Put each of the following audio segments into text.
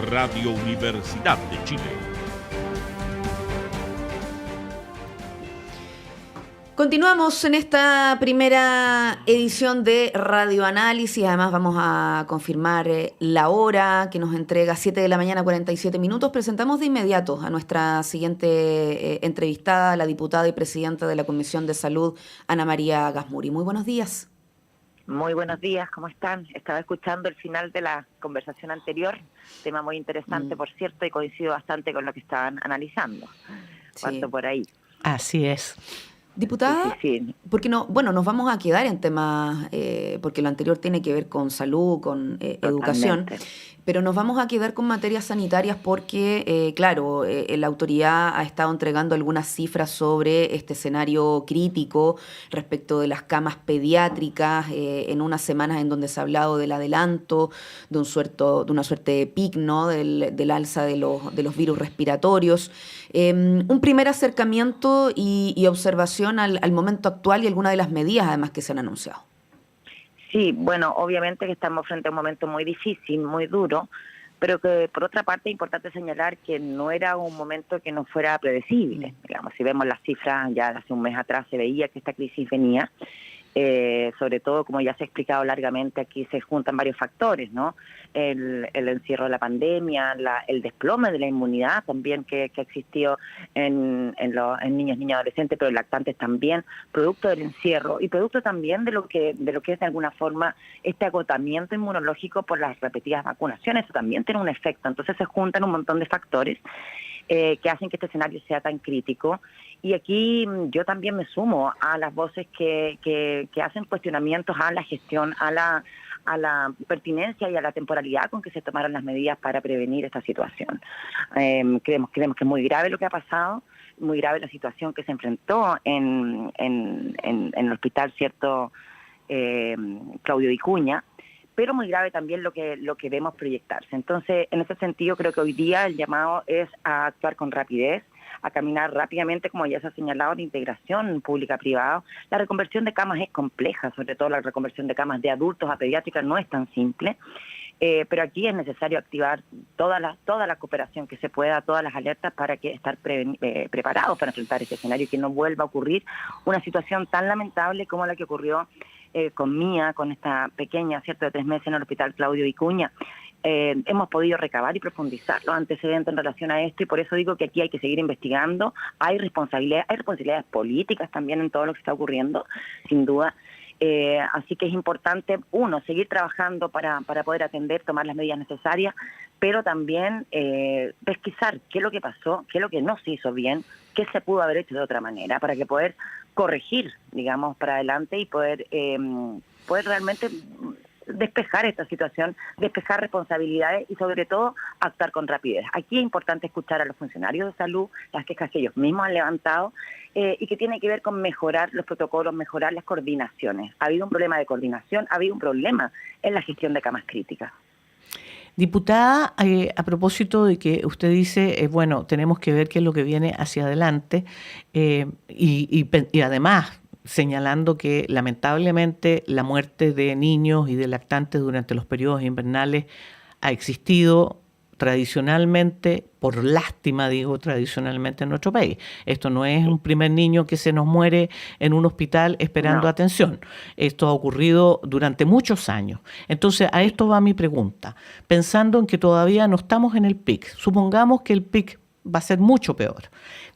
Radio Universidad de Chile. Continuamos en esta primera edición de Radio Análisis. Además vamos a confirmar la hora que nos entrega 7 de la mañana, 47 minutos. Presentamos de inmediato a nuestra siguiente entrevistada, la diputada y presidenta de la Comisión de Salud, Ana María Gasmuri. Muy buenos días. Muy buenos días, ¿cómo están? Estaba escuchando el final de la conversación anterior, tema muy interesante, por cierto, y coincido bastante con lo que estaban analizando. Cuanto por ahí. Así es. Diputada, sí. porque no, bueno, nos vamos a quedar en temas, porque lo anterior tiene que ver con salud, con educación, pero nos vamos a quedar con materias sanitarias porque, claro, la autoridad ha estado entregando algunas cifras sobre este escenario crítico respecto de las camas pediátricas en unas semanas en donde se ha hablado del adelanto, de una suerte de pic, ¿no? del alza de los virus respiratorios. Un primer acercamiento y observación al momento actual y algunas de las medidas además que se han anunciado. Sí, bueno, obviamente que estamos frente a un momento muy difícil, muy duro, pero que por otra parte es importante señalar que no era un momento que no fuera predecible. Digamos, si vemos las cifras, ya hace un mes atrás se veía que esta crisis venía. Sobre todo, como ya se ha explicado largamente, aquí se juntan varios factores, ¿no? El encierro de la pandemia, el desplome de la inmunidad también que ha existido en niños, niñas, adolescentes, pero lactantes también, producto del encierro y producto también de lo que es de alguna forma este agotamiento inmunológico por las repetidas vacunaciones. Eso también tiene un efecto. Entonces se juntan un montón de factores que hacen que este escenario sea tan crítico. Y aquí yo también me sumo a las voces que hacen cuestionamientos a la gestión, a la pertinencia y a la temporalidad con que se tomaron las medidas para prevenir esta situación. Creemos que es muy grave lo que ha pasado, muy grave la situación que se enfrentó en el hospital, ¿cierto? Claudio Vicuña, pero muy grave también lo que vemos proyectarse. Entonces, en ese sentido, creo que hoy día el llamado es a actuar con rapidez, a caminar rápidamente, como ya se ha señalado, la integración pública-privada. La reconversión de camas es compleja, sobre todo la reconversión de camas de adultos a pediátricas no es tan simple, pero aquí es necesario activar toda la cooperación que se pueda, todas las alertas para que estar preparados para enfrentar este escenario y que no vuelva a ocurrir una situación tan lamentable como la que ocurrió con Mía, con esta pequeña, ¿cierto?, de 3 meses en el hospital Claudio Vicuña. Hemos podido recabar y profundizar los antecedentes en relación a esto y por eso digo que aquí hay que seguir investigando. Hay responsabilidades políticas también en todo lo que está ocurriendo, sin duda. Así que es importante, uno, seguir trabajando para poder atender, tomar las medidas necesarias, pero también pesquisar qué es lo que pasó, qué es lo que no se hizo bien, qué se pudo haber hecho de otra manera, para que poder corregir, digamos, para adelante y poder realmente despejar esta situación, despejar responsabilidades y sobre todo actuar con rapidez. Aquí es importante escuchar a los funcionarios de salud, las quejas que ellos mismos han levantado y que tiene que ver con mejorar los protocolos, mejorar las coordinaciones. Ha habido un problema de coordinación, ha habido un problema en la gestión de camas críticas. Diputada, a propósito de que usted dice, bueno, tenemos que ver qué es lo que viene hacia adelante y además señalando que lamentablemente la muerte de niños y de lactantes durante los periodos invernales ha existido tradicionalmente, por lástima digo tradicionalmente en nuestro país. Esto no es un primer niño que se nos muere en un hospital esperando atención. Esto ha ocurrido durante muchos años. Entonces a esto va mi pregunta. Pensando en que todavía no estamos en el pic, supongamos que el pic va a ser mucho peor.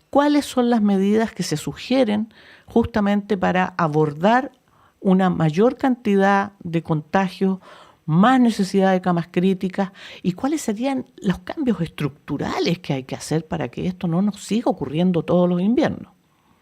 ¿Cuáles son las medidas que se sugieren justamente para abordar una mayor cantidad de contagios, más necesidad de camas críticas y cuáles serían los cambios estructurales que hay que hacer para que esto no nos siga ocurriendo todos los inviernos?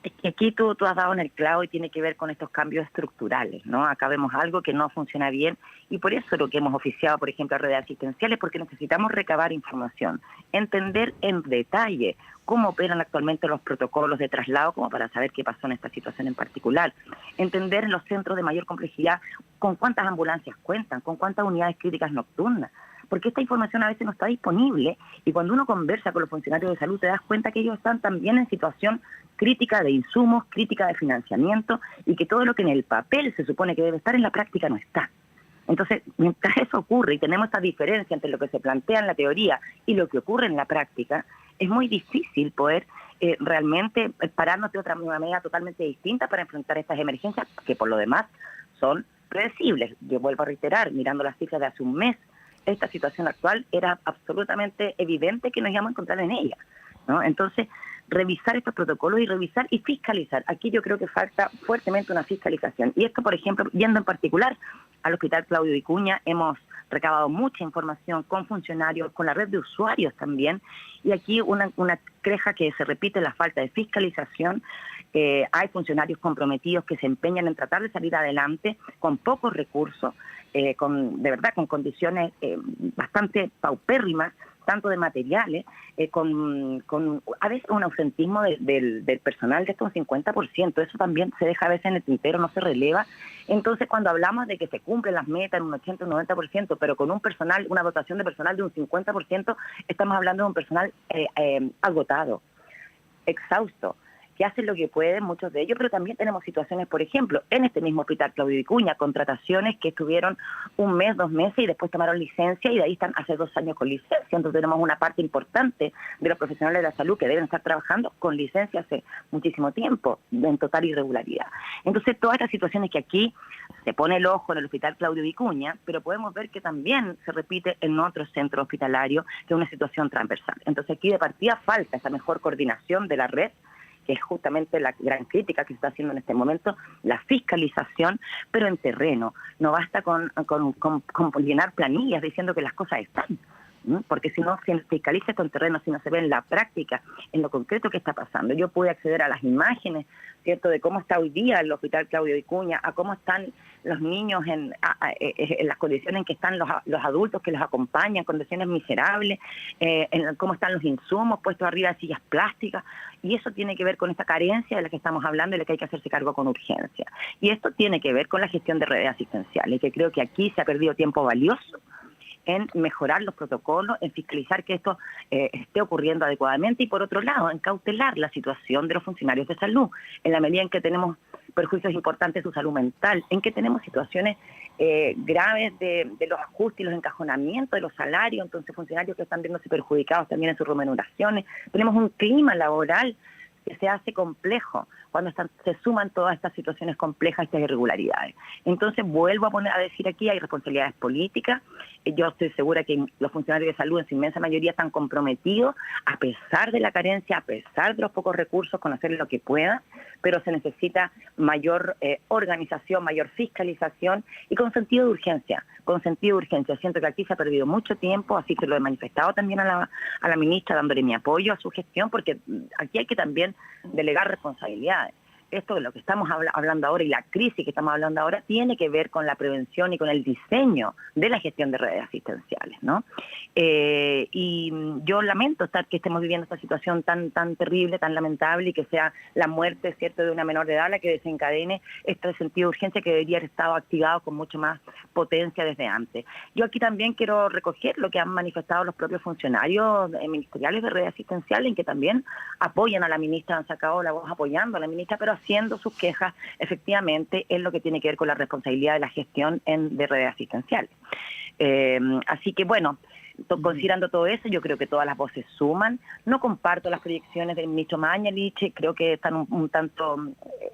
Es que aquí tú has dado en el clavo y tiene que ver con estos cambios estructurales, ¿no? Acá vemos algo que no funciona bien y por eso lo que hemos oficiado, por ejemplo, a redes asistenciales, porque necesitamos recabar información, entender en detalle cómo operan actualmente los protocolos de traslado, como para saber qué pasó en esta situación en particular, entender en los centros de mayor complejidad con cuántas ambulancias cuentan, con cuántas unidades críticas nocturnas, porque esta información a veces no está disponible y cuando uno conversa con los funcionarios de salud te das cuenta que ellos están también en situación crítica de insumos, crítica de financiamiento y que todo lo que en el papel se supone que debe estar en la práctica no está. Entonces, mientras eso ocurre y tenemos esta diferencia entre lo que se plantea en la teoría y lo que ocurre en la práctica, es muy difícil poder realmente pararnos de otra manera totalmente distinta para enfrentar estas emergencias, que por lo demás son predecibles. Yo vuelvo a reiterar, mirando las cifras de hace un mes, esta situación actual era absolutamente evidente que nos íbamos a encontrar en ella, ¿no? Entonces, revisar estos protocolos y revisar y fiscalizar. Aquí yo creo que falta fuertemente una fiscalización. Y esto, por ejemplo, yendo en particular al Hospital Claudio Vicuña, hemos recabado mucha información con funcionarios, con la red de usuarios también, y aquí una queja que se repite, la falta de fiscalización. Hay funcionarios comprometidos que se empeñan en tratar de salir adelante con pocos recursos, de verdad con condiciones bastante paupérrimas, tanto de materiales, con a veces un ausentismo del personal de hasta un 50%, eso también se deja a veces en el tintero, no se releva. Entonces, cuando hablamos de que se cumplen las metas en un 80 o 90%, pero con un personal, una dotación de personal de un 50%, estamos hablando de un personal agotado, exhausto, que hacen lo que pueden, muchos de ellos, pero también tenemos situaciones, por ejemplo, en este mismo Hospital Claudio Vicuña, contrataciones que estuvieron un mes, 2 meses y después tomaron licencia y de ahí están hace 2 años con licencia. Entonces tenemos una parte importante de los profesionales de la salud que deben estar trabajando con licencia hace muchísimo tiempo, en total irregularidad. Entonces todas estas situaciones que aquí se pone el ojo en el Hospital Claudio Vicuña, pero podemos ver que también se repite en otros centros hospitalarios, que es una situación transversal. Entonces aquí de partida falta esa mejor coordinación de la red, que es justamente la gran crítica que se está haciendo en este momento, la fiscalización, pero en terreno. No basta con llenar planillas diciendo que las cosas están, ¿no? Porque si no se fiscaliza con terreno, si no se ve en la práctica, en lo concreto que está pasando. Yo pude acceder a las imágenes, ¿cierto?, de cómo está hoy día el Hospital Claudio Vicuña, a cómo están los niños en las condiciones en que están los adultos que los acompañan, condiciones miserables, en cómo están los insumos puestos arriba de sillas plásticas, y eso tiene que ver con esta carencia de la que estamos hablando y de la que hay que hacerse cargo con urgencia. Y esto tiene que ver con la gestión de redes asistenciales, y que creo que aquí se ha perdido tiempo valioso en mejorar los protocolos, en fiscalizar que esto esté ocurriendo adecuadamente y, por otro lado, en cautelar la situación de los funcionarios de salud, en la medida en que tenemos perjuicios importantes de su salud mental, en que tenemos situaciones graves de los ajustes y los encajonamientos de los salarios, entonces funcionarios que están viéndose perjudicados también en sus remuneraciones. Tenemos un clima laboral que se hace complejo cuando se suman todas estas situaciones complejas, estas irregularidades. Entonces, vuelvo a decir aquí, hay responsabilidades políticas. Yo estoy segura que los funcionarios de salud en su inmensa mayoría están comprometidos, a pesar de la carencia, a pesar de los pocos recursos, con hacer lo que puedan, pero se necesita mayor organización, mayor fiscalización y con sentido de urgencia. Con sentido de urgencia. Siento que aquí se ha perdido mucho tiempo, así que lo he manifestado también a la ministra, dándole mi apoyo a su gestión, porque aquí hay que también delegar responsabilidades. Esto de lo que estamos hablando ahora y la crisis que estamos hablando ahora tiene que ver con la prevención y con el diseño de la gestión de redes asistenciales, ¿no? Y yo lamento que estemos viviendo esta situación tan terrible, tan lamentable, y que sea la muerte, ¿cierto?, de una menor de edad la que desencadene este sentido de urgencia que debería haber estado activado con mucho más potencia desde antes. Yo aquí también quiero recoger lo que han manifestado los propios funcionarios ministeriales de redes asistenciales, en que también apoyan a la ministra, han sacado la voz apoyando a la ministra, pero haciendo sus quejas efectivamente en lo que tiene que ver con la responsabilidad de la gestión de redes asistenciales. Así que bueno, considerando todo eso, yo creo que todas las voces suman. No comparto las proyecciones del ministro Mañalich, creo que están un tanto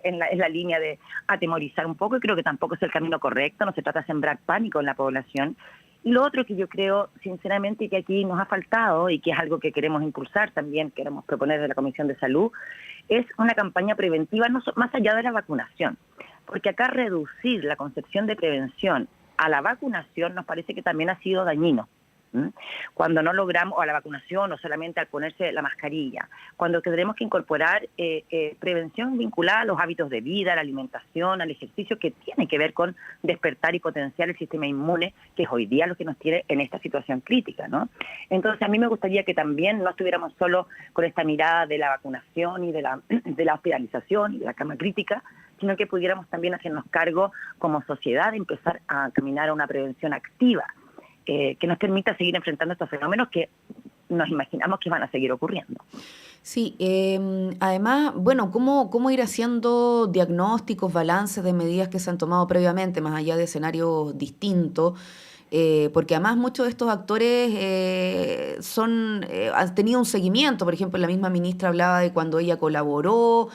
en la línea de atemorizar un poco, y creo que tampoco es el camino correcto. No se trata de sembrar pánico en la población. Y lo otro que yo creo, sinceramente, que aquí nos ha faltado, y que es algo que queremos impulsar también, queremos proponer de la Comisión de Salud, es una campaña preventiva más allá de la vacunación. Porque acá reducir la concepción de prevención a la vacunación nos parece que también ha sido dañino. Cuando no logramos, o a la vacunación, o solamente al ponerse la mascarilla, cuando tendremos que incorporar prevención vinculada a los hábitos de vida, a la alimentación, al ejercicio, que tiene que ver con despertar y potenciar el sistema inmune, que es hoy día lo que nos tiene en esta situación crítica, ¿no? Entonces, a mí me gustaría que también no estuviéramos solo con esta mirada de la vacunación y de la hospitalización y de la cama crítica, sino que pudiéramos también hacernos cargo como sociedad de empezar a caminar a una prevención activa, que nos permita seguir enfrentando estos fenómenos que nos imaginamos que van a seguir ocurriendo. Sí, además, bueno, ¿cómo ir haciendo diagnósticos, balances de medidas que se han tomado previamente, más allá de escenarios distintos? Porque además muchos de estos actores han tenido un seguimiento. Por ejemplo, la misma ministra hablaba de cuando ella colaboró,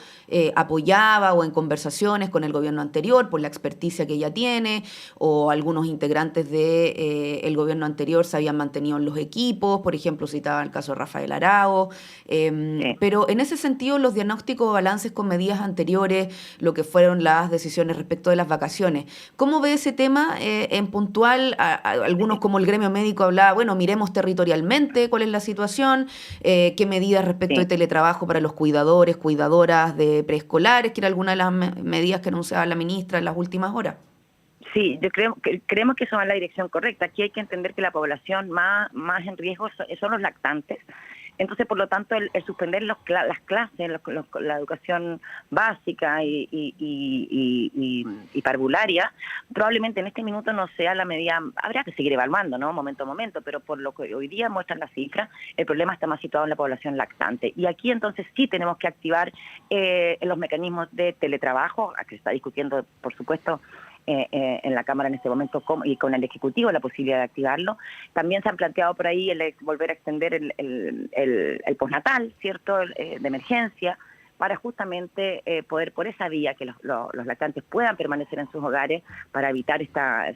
apoyaba o en conversaciones con el gobierno anterior por la experticia que ella tiene, o algunos integrantes del gobierno anterior se habían mantenido en los equipos. Por ejemplo, citaba el caso de Rafael Arao. Sí. Pero en ese sentido, los diagnósticos o balances con medidas anteriores, lo que fueron las decisiones respecto de las vacaciones, ¿cómo ve ese tema en puntual? Algunos, como el gremio médico, hablaba, bueno, miremos territorialmente cuál es la situación, qué medidas respecto de Sí. teletrabajo para los cuidadores, cuidadoras de preescolares, que era alguna de las medidas que anunciaba la ministra en las últimas horas. Sí, creemos que eso va en la dirección correcta. Aquí hay que entender que la población más en riesgo son los lactantes. Entonces, por lo tanto, el suspender las clases, la educación básica y parvularia, probablemente en este minuto no sea la medida. Habrá que seguir evaluando, ¿no? Momento a momento, pero por lo que hoy día muestran las cifras, el problema está más situado en la población lactante. Y aquí entonces sí tenemos que activar los mecanismos de teletrabajo, a que se está discutiendo, por supuesto, en la Cámara en este momento y con el Ejecutivo la posibilidad de activarlo. También se han planteado por ahí volver a extender el postnatal, ¿cierto?, de emergencia, para justamente poder por esa vía que los lactantes puedan permanecer en sus hogares para evitar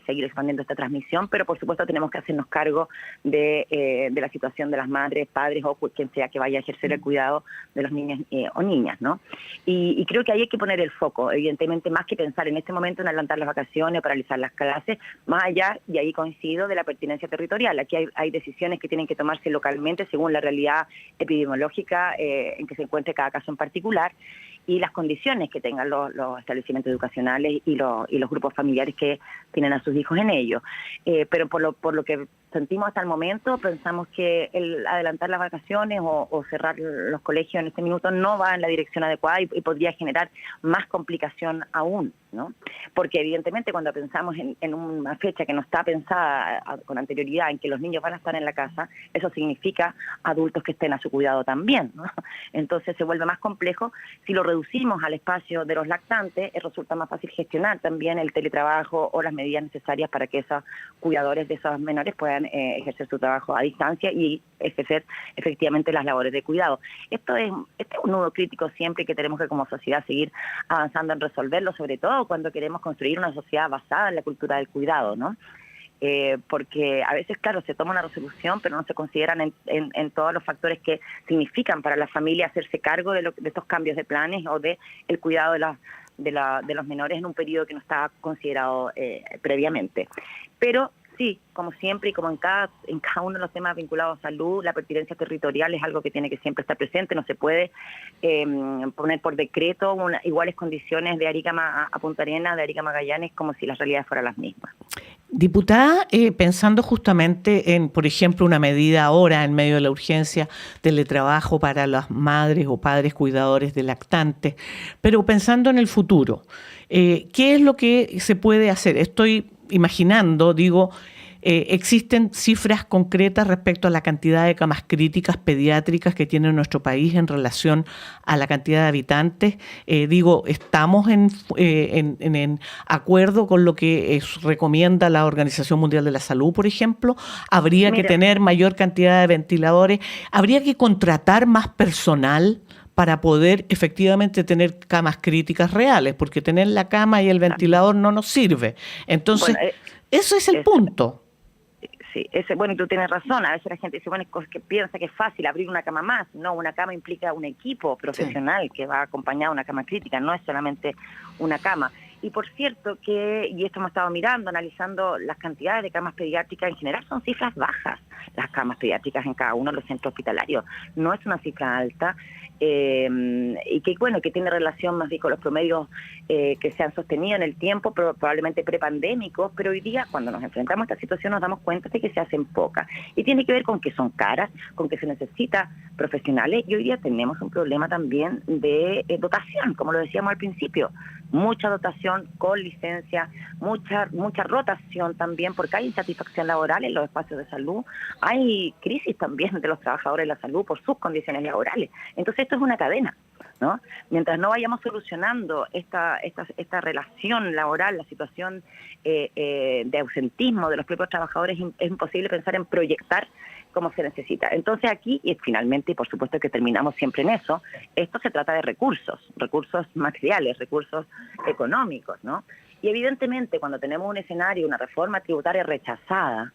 seguir expandiendo esta transmisión, pero por supuesto tenemos que hacernos cargo de la situación de las madres, padres o quien sea que vaya a ejercer el cuidado de los niños o niñas, ¿no? Y creo que ahí hay que poner el foco, evidentemente, más que pensar en este momento en adelantar las vacaciones o paralizar las clases, más allá, y ahí coincido, de la pertinencia territorial. Aquí hay decisiones que tienen que tomarse localmente según la realidad epidemiológica en que se encuentre cada caso en particular, y las condiciones que tengan los establecimientos educacionales y los grupos familiares que tienen a sus hijos en ello. Pero por lo que sentimos hasta el momento, pensamos que el adelantar las vacaciones o cerrar los colegios en este minuto no va en la dirección adecuada y podría generar más complicación aún, ¿no? Porque evidentemente cuando pensamos en una fecha que no está pensada con anterioridad, en que los niños van a estar en la casa, eso significa adultos que estén a su cuidado también, ¿no? Entonces se vuelve más complejo. Si lo reducimos al espacio de los lactantes, resulta más fácil gestionar también el teletrabajo o las medidas necesarias para que esos cuidadores de esos menores puedan ejercer su trabajo a distancia y ejercer efectivamente las labores de cuidado. Este es un nudo crítico siempre que tenemos que como sociedad seguir avanzando en resolverlo, sobre todo cuando queremos construir una sociedad basada en la cultura del cuidado, ¿no? Porque a veces, claro, se toma una resolución, pero no se consideran en todos los factores que significan para la familia hacerse cargo de estos cambios de planes o de el cuidado de los menores en un periodo que no estaba considerado previamente. Pero sí, como siempre y como en cada uno de los temas vinculados a salud, la pertinencia territorial es algo que tiene que siempre estar presente. No se puede poner por decreto iguales condiciones de Arica a Punta Arenas, de Arica a Magallanes, como si las realidades fueran las mismas. Diputada, pensando justamente en, por ejemplo, una medida ahora en medio de la urgencia, teletrabajo para las madres o padres cuidadores de lactantes, pero pensando en el futuro, ¿qué es lo que se puede hacer? Estoy imaginando, digo, ¿existen cifras concretas respecto a la cantidad de camas críticas pediátricas que tiene nuestro país en relación a la cantidad de habitantes? ¿Estamos en acuerdo con lo que recomienda la Organización Mundial de la Salud, por ejemplo? ¿Habría que tener mayor cantidad de ventiladores? ¿Habría que contratar más personal para poder efectivamente tener camas críticas reales? Porque tener la cama y el ventilador no nos sirve. Entonces, ese es el punto. Sí, bueno, y tú tienes razón. A veces la gente dice, bueno, que piensa que es fácil abrir una cama más. No, una cama implica un equipo profesional que va acompañado de una cama crítica, no es solamente una cama. Y por cierto y esto hemos estado mirando, analizando las cantidades de camas pediátricas, en general son cifras bajas las camas pediátricas en cada uno de los centros hospitalarios. No es una cifra alta. Y que tiene relación más bien con los promedios que se han sostenido en el tiempo, probablemente prepandémicos, pero hoy día cuando nos enfrentamos a esta situación nos damos cuenta de que se hacen pocas, y tiene que ver con que son caras, con que se necesita profesionales, y hoy día tenemos un problema también de dotación, como lo decíamos al principio. mucha dotación con licencia, mucha rotación también, porque hay insatisfacción laboral en los espacios de salud, hay crisis también de los trabajadores de la salud por sus condiciones laborales. Entonces esto es una cadena, ¿no? Mientras no vayamos solucionando esta relación laboral, la situación de ausentismo de los propios trabajadores, es imposible pensar en proyectar como se necesita. Entonces aquí, y finalmente, y por supuesto que terminamos siempre en eso, esto se trata de recursos materiales, recursos económicos, ¿no? Y evidentemente cuando tenemos un escenario, una reforma tributaria rechazada,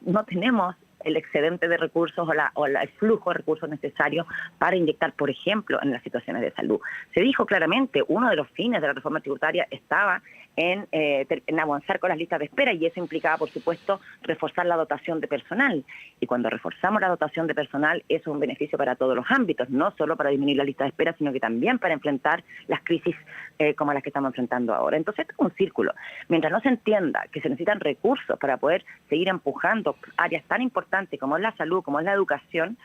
no tenemos el excedente de recursos o el flujo de recursos necesarios para inyectar, por ejemplo, en las situaciones de salud. Se dijo claramente, uno de los fines de la reforma tributaria estaba en avanzar con las listas de espera, y eso implicaba, por supuesto, reforzar la dotación de personal. Y cuando reforzamos la dotación de personal, eso es un beneficio para todos los ámbitos, no solo para disminuir la lista de espera, sino que también para enfrentar las crisis como las que estamos enfrentando ahora. Entonces, esto es un círculo. Mientras no se entienda que se necesitan recursos para poder seguir empujando áreas tan importantes como es la salud, como es la educación,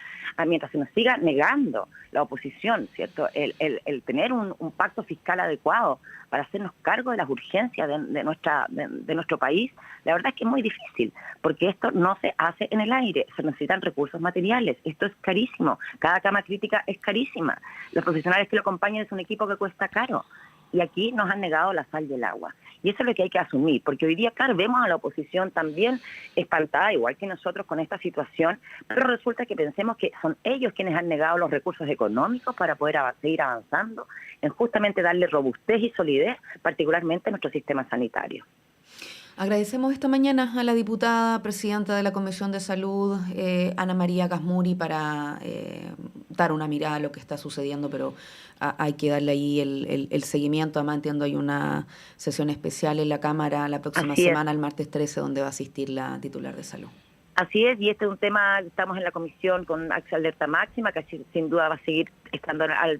mientras se nos siga negando la oposición, ¿cierto? El tener un pacto fiscal adecuado para hacernos cargo de las urgencias de nuestro país, la verdad es que es muy difícil, porque esto no se hace en el aire, se necesitan recursos materiales, esto es carísimo, cada cama crítica es carísima, los profesionales que lo acompañan es un equipo que cuesta caro, y aquí nos han negado la sal y el agua. Y eso es lo que hay que asumir, porque hoy día, claro, vemos a la oposición también espantada, igual que nosotros, con esta situación, pero resulta que pensemos que son ellos quienes han negado los recursos económicos para poder seguir avanzando en justamente darle robustez y solidez, particularmente a nuestro sistema sanitario. Agradecemos esta mañana a la diputada presidenta de la Comisión de Salud, Ana María Casmuri, para dar una mirada a lo que está sucediendo, pero hay que darle ahí el seguimiento. Además, entiendo, hay una sesión especial en la Cámara la próxima semana, el martes 13, donde va a asistir la titular de salud. Así es, y este es un tema, estamos en la comisión con alerta máxima, que sin duda va a seguir estando al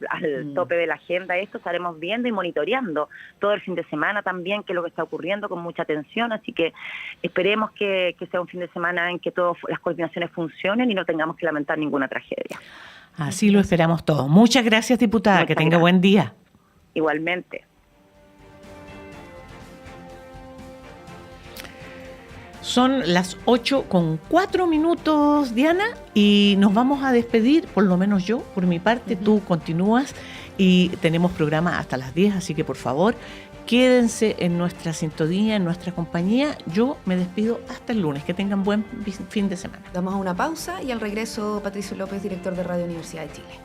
tope de la agenda. Esto estaremos viendo y monitoreando todo el fin de semana también, que es lo que está ocurriendo, con mucha atención, así que esperemos que sea un fin de semana en que todas las coordinaciones funcionen y no tengamos que lamentar ninguna tragedia. Así lo esperamos todos. Muchas gracias, diputada, que tenga buen día. Igualmente. Son las 8:04, Diana, y nos vamos a despedir, por lo menos yo, por mi parte. Tú continúas y tenemos programa hasta las 10, así que por favor, quédense en nuestra sintonía, en nuestra compañía. Yo me despido hasta el lunes. Que tengan buen fin de semana. Damos una pausa y al regreso, Patricio López, director de Radio Universidad de Chile.